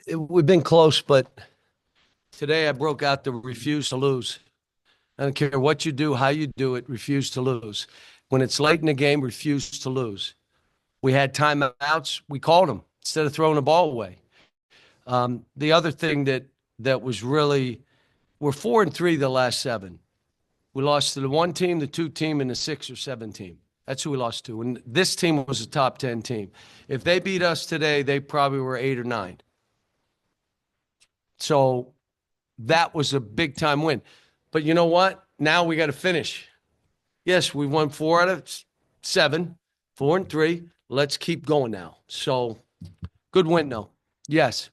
we've been close, but today I broke out the refuse to lose. I don't care what you do, how you do it, refuse to lose. When it's late in the game, refuse to lose. We had timeouts. We called them instead of throwing the ball away. The other thing that was really, we're 4-3 the last seven. We lost to the one team, the two team, and the 6 or 7 team. That's who we lost to. And this team was a top 10 team. If they beat us today, they probably were 8 or 9. So that was a big time win. But you know what? Now we got to finish. Yes, we won 4 out of 7, 4-3. Let's keep going now. So good win, though. Yes.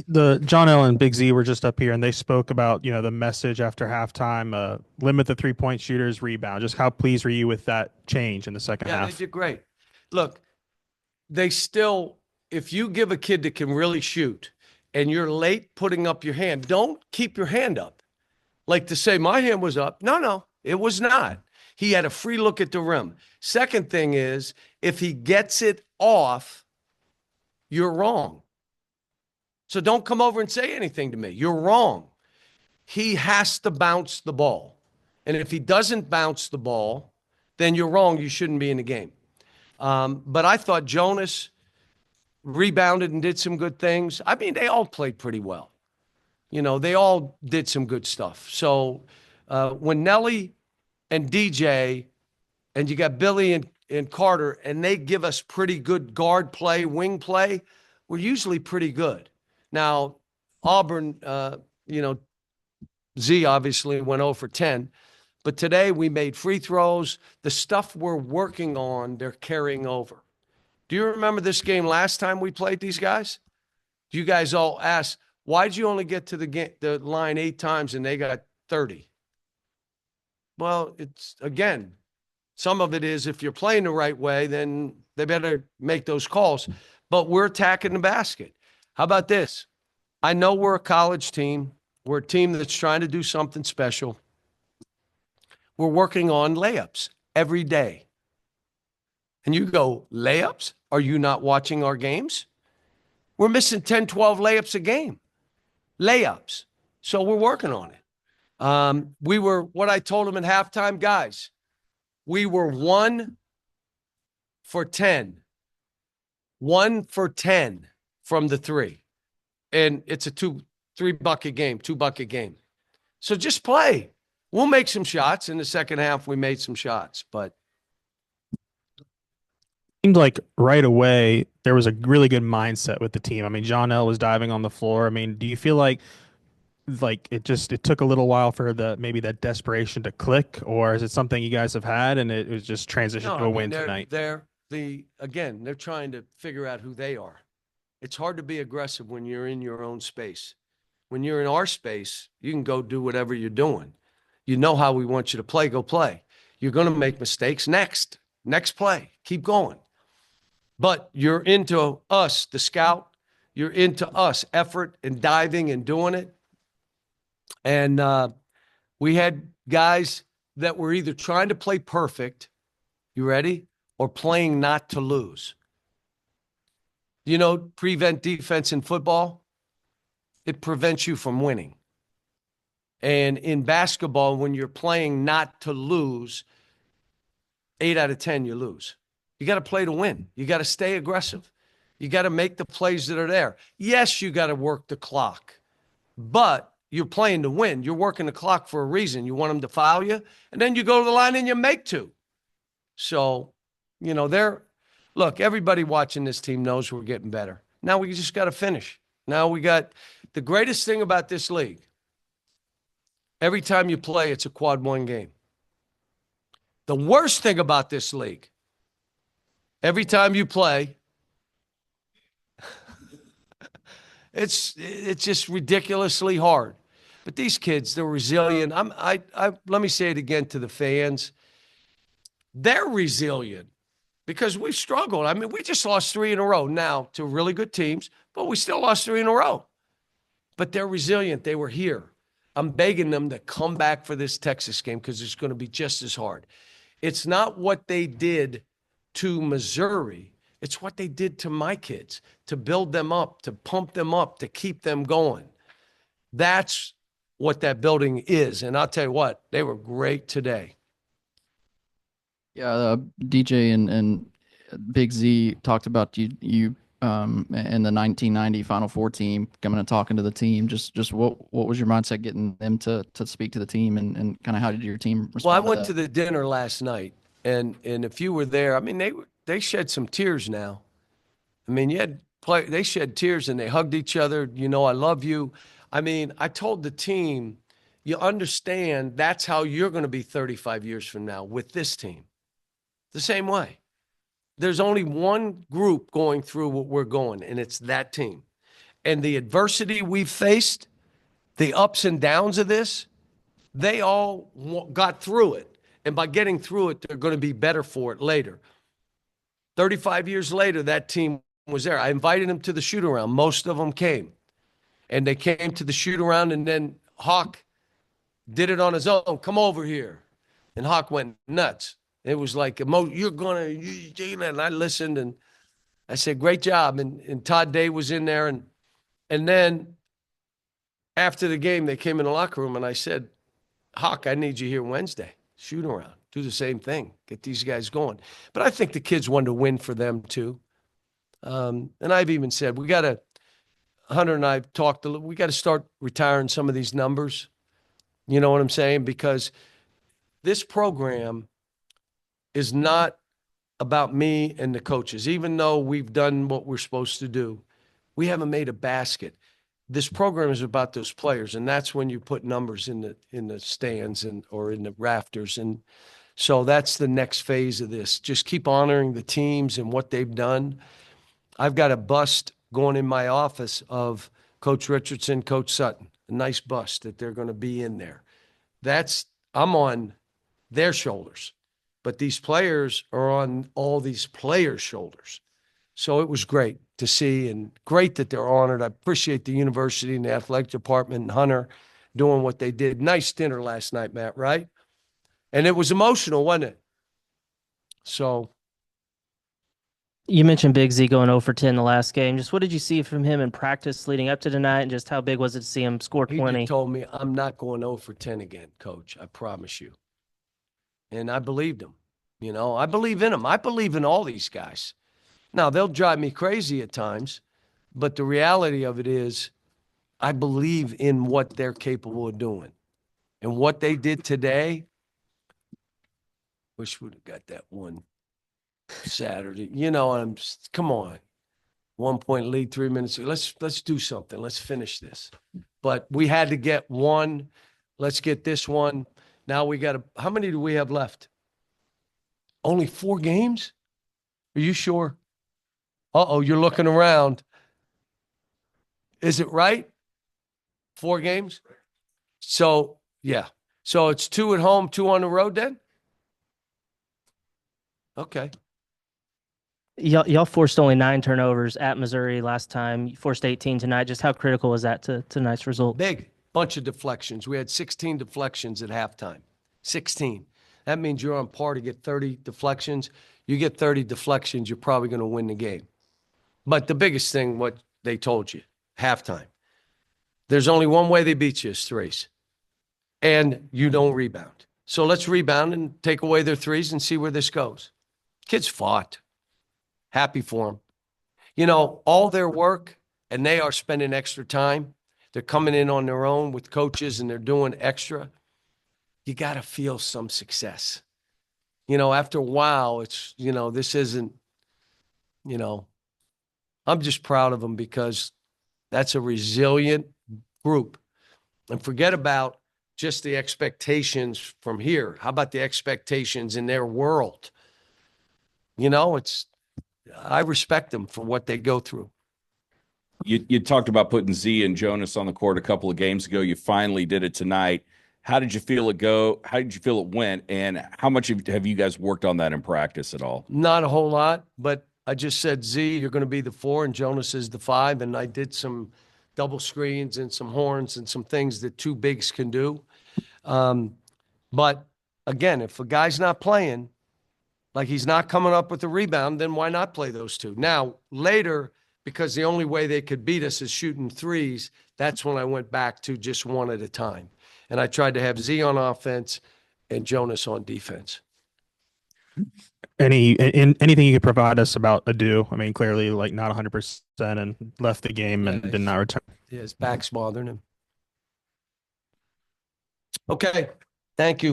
The John L and Big Z were just up here and they spoke about, the message after halftime, limit the 3-point shooters, rebound. Just how pleased were you with that change in the second Yeah, they half? did great. Look, they still, if you give a kid that can really shoot and you're late putting up your hand, don't keep your hand up. Like to say, my hand was up. No, it was not. He had a free look at the rim. Second thing is, if he gets it off, you're wrong. So don't come over and say anything to me. You're wrong. He has to bounce the ball. And if he doesn't bounce the ball, then you're wrong. You shouldn't be in the game. But I thought Jonas rebounded and did some good things. I mean, they all played pretty well. They all did some good stuff. So when Nelly and DJ and you got Billy and Carter, and they give us pretty good guard play, wing play, we're usually pretty good. Now, Auburn, Z obviously went 0 for 10, but today we made free throws. The stuff we're working on, they're carrying over. Do you remember this game last time we played these guys? You guys all asked, why'd you only get to the line 8 times and they got 30? Well, it's, again, some of it is if you're playing the right way, then they better make those calls. But we're attacking the basket. How about this? I know we're a college team. We're a team that's trying to do something special. We're working on layups every day. And you go, layups? Are you not watching our games? We're missing 10, 12 layups a game. Layups. So we're working on it. We were, what I told them at halftime, guys, we were 1 for 10. 1 for 10 from the 3. And it's a 2-3 bucket game, 2-bucket game. So just play. We'll make some shots. In the second half, we made some shots, but Seemed like right away there was a really good mindset with the team. I mean, John L was diving on the floor. I mean, do you feel like it took a little while for the maybe that desperation to click, or is it something you guys have had and it was just transition no, to I a mean, win tonight? they're trying to figure out who they are. It's hard to be aggressive when you're in your own space. When you're in our space, you can go do whatever you're doing. You know how we want you to play, go play. You're going to make mistakes. Next play, keep going. But you're into us, the scout. You're into us, effort and diving and doing it. And we had guys that were either trying to play perfect, you ready, or playing not to lose. Prevent defense in football, it prevents you from winning. And in basketball, when you're playing not to lose, 8 out of 10, you lose. You got to play to win. You got to stay aggressive. You got to make the plays that are there. Yes, you got to work the clock, but you're playing to win. You're working the clock for a reason. You want them to foul you, and then you go to the line and you make 2. So, look, everybody watching this team knows we're getting better. Now we just got to finish. Now we got the greatest thing about this league. Every time you play, it's a quad 1 game. The worst thing about this league, every time you play, it's just ridiculously hard. But these kids, they're resilient. Let me say it again to the fans. They're resilient because we've struggled. I mean, we just lost 3 in a row now to really good teams, but we still lost 3 in a row. But they're resilient. They were here. I'm begging them to come back for this Texas game because it's going to be just as hard. It's not what they did to Missouri It's what they did to my kids to build them up, to pump them up, to keep them going. That's what that building is. And I'll tell you what, they were great today. Yeah, DJ and Big Z talked about you and the 1990 Final Four team coming and talking to the team. Just what was your mindset getting them to speak to the team and kind of how did your team Well, I respond went to to the dinner last night, and if you were there, I mean, they shed some tears now. I mean, they shed tears and they hugged each other. You know, I love you. I mean, I told the team, you understand that's how you're going to be 35 years from now with this team. The same way. There's only one group going through what we're going, and it's that team. And the adversity we've faced, the ups and downs of this, they all got through it. And by getting through it, they're going to be better for it later. 35 years later, that team was there. I invited them to the shoot around. Most of them came. And they came to the shoot around, and then Hawk did it on his own. Come over here. And Hawk went nuts. It was like, you're going to, and I listened, and I said, great job. And Todd Day was in there. And then after the game, they came in the locker room, and I said, Hawk, I need you here Wednesday. Shoot around. Do the same thing. Get these guys going. But I think the kids wanted to win for them, too. And I've even said, Hunter and I have talked a little, we got to start retiring some of these numbers. You know what I'm saying? Because this program is not about me and the coaches. Even though we've done what we're supposed to do, we haven't made a basket. This program is about those players, and that's when you put numbers in the stands or in the rafters. And so that's the next phase of this. Just keep honoring the teams and what they've done. I've got a bust going in my office of Coach Richardson, Coach Sutton, a nice bust that they're going to be in there. I'm on their shoulders, but these players are on all these players' shoulders. So it was great to see and great that they're honored. I appreciate the university and the athletic department and Hunter doing what they did. Nice dinner last night, Matt, right? And it was emotional, wasn't it? So You mentioned Big Z going 0 for 10 the last game. Just what did you see from him in practice leading up to tonight, and just how big was it to see him score he 20? just told me, I'm not going 0 for 10 again, Coach. I promise you. And I believed him. You know, I believe in him. I believe in all these guys. Now, they'll drive me crazy at times, but the reality of it is I believe in what they're capable of doing. And what they did today, wish we'd have got that one Saturday. You know, come on. 1 point lead, 3 minutes. Let's do something. Let's finish this. But we had to get one. Let's get this one. Now we got how many do we have left? Only 4 games? Are you sure? Uh-oh, you're looking around. Is it right? 4 games? So, yeah. So it's 2 at home, 2 on the road then? Okay. Y'all forced only 9 turnovers at Missouri last time. You forced 18 tonight. Just how critical was that to tonight's result? Big bunch of deflections. We had 16 deflections at halftime. 16. That means you're on par to get 30 deflections. You get 30 deflections, you're probably going to win the game. But the biggest thing, what they told you, halftime. There's only one way they beat you is threes. And you don't rebound. So let's rebound and take away their threes and see where this goes. Kids fought. Happy for them. You know, all their work, and they are spending extra time. They're coming in on their own with coaches, and they're doing extra. You got to feel some success. You know, after a while, it's, you know, this isn't, you know, I'm just proud of them because that's a resilient group. And forget about just the expectations from here. How about the expectations in their world? You know, I respect them for what they go through. You talked about putting Z and Jonas on the court a couple of games ago. You finally did it tonight. How did you feel it go? How did you feel it went? And how much have you guys worked on that in practice at all? Not a whole lot, but I just said, Z, you're going to be the 4 and Jonas is the 5. And I did some double screens and some horns and some things that 2 bigs can do. But again, if a guy's not playing, Like he's not coming up with the rebound, then why not play those two? Now, later, because the only way they could beat us is shooting threes, that's when I went back to just one at a time. And I tried to have Z on offense and Jonas on defense. Anything you could provide us about Adu? I mean, clearly, like not 100% and left the game and did not return. Yeah, his back's bothering him. Okay. Thank you.